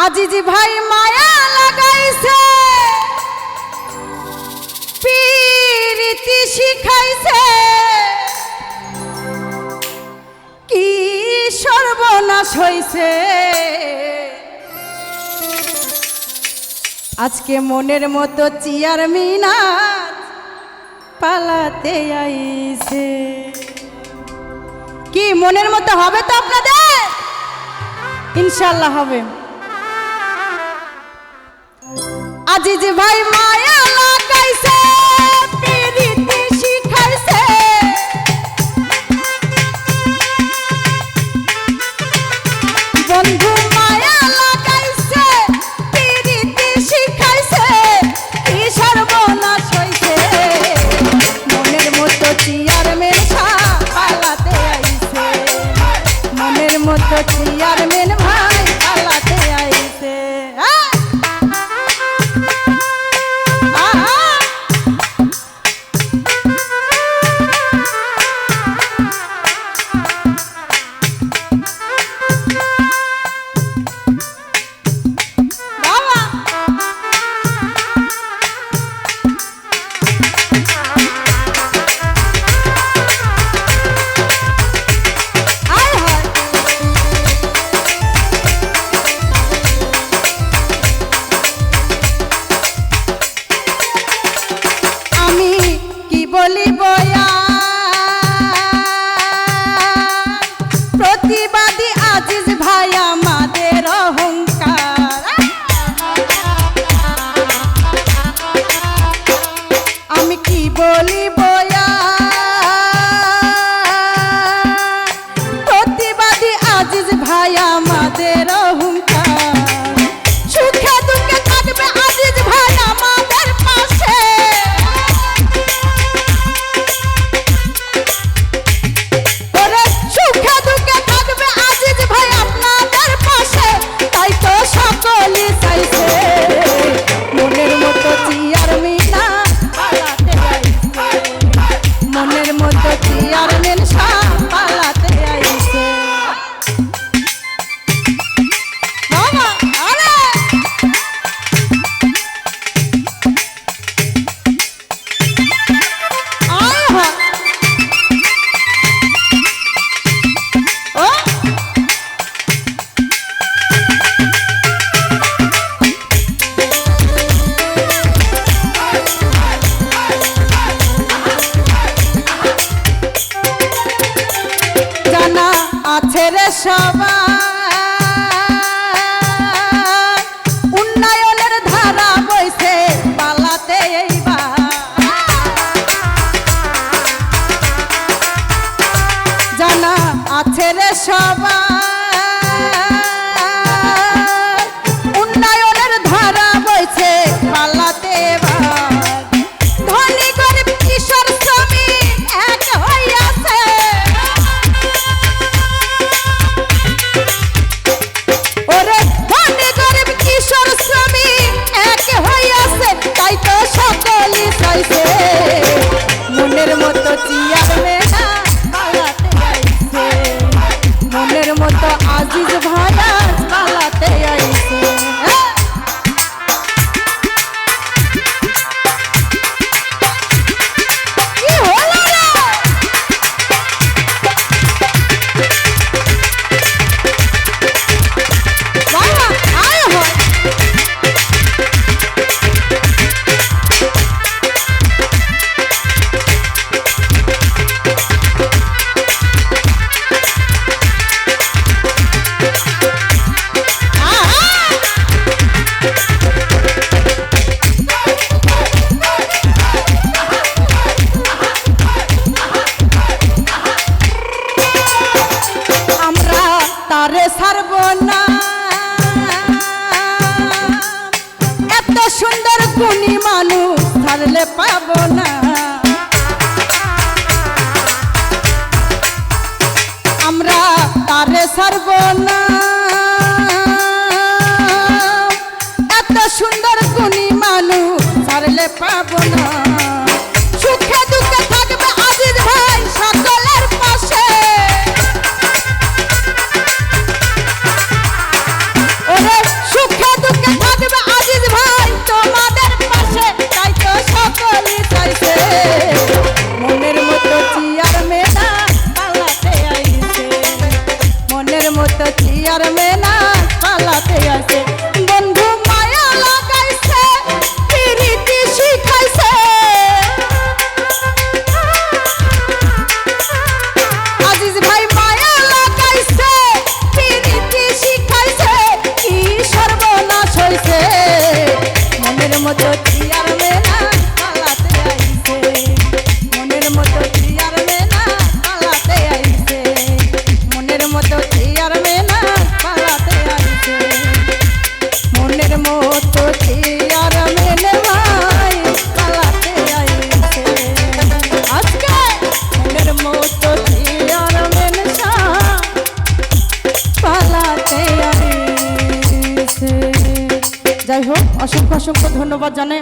আজিজ ভাই মায়া লাগাইছে প্রীতি শিখাইছে কি সর্বনাশ হইছে আজকে মনের মতো চেয়ারম্যান পালাতে আইছে কি মনের মতো হবে তো আপনাদের ইনশাআল্লাহ হবে আজিজ ভাই মায়া লাগাইছে প্রীতি শিখাইছে বন্ধু মায়া লাগাইছে প্রীতি শিখাইছে কি সর্বনাশ হইছে মনের মতো চেয়ারম্যান পালাতে আইছে মনের মতো চেয়ারম্যান ভাই পালাতে আইছে প্রতিবাদী আজিজ ভাই আমাদের অহংকার আমি কি বলি বয়া প্রতিবাদী আজিজ ভাই আমাদের অহংকার সুখে দুঃখে থাকবে আজিজ ভাই আমাদের পাশে আছে রে সবাই উন্নয়নের ধারা বইছে পালাতে এইবার জানা আছে রে সবাই উন্নয়নের ধারা বইছে পালাতে এবার ধনী গরিব কিশোর শ্রমিক এক হইয়াছে মনের মতো চেয়ারম্যান পালাতে আইছে মনের মতো আজিজ ভাই পালাতে আইছে কি হলো রে বাবা আয় হয় তারে ছাড়ব না এত সুন্দর গুণী মানুষ ছাড়লে পাব না আমরা তারে ছাড়ব না এত সুন্দর গুণী মানুষ ছাড়লে পাব না সুখে দুঃখে থাকবে আজিজ ভাই চিয়ার মেনা পালাতে আইছে, মনের মতো চিয়ার মেনা পালাতে আইছে। বন্ধু মায়া লাগাইছে, প্রীতি শিখাইছে, আজিজ ভাই মায়া লাগাইছে, প্রীতি শিখাইছে, কি সর্বনাশ হইছে। মনের মতো চিয়ার মেনা পালাতে আইছে, মনের মতো চিয়ার মেনা পালাতে আইছে, মনের মতো চিয়ার মেনা পালাতে আইছে, মনের মতো চিয়ার মেনা ভাই পালাতে আইছে। আজকে মনের মতো চিয়ার মেনা পালাতে আইছে। যাই হোক, অসংখ্য অসংখ্য ধন্যবাদ জানাই।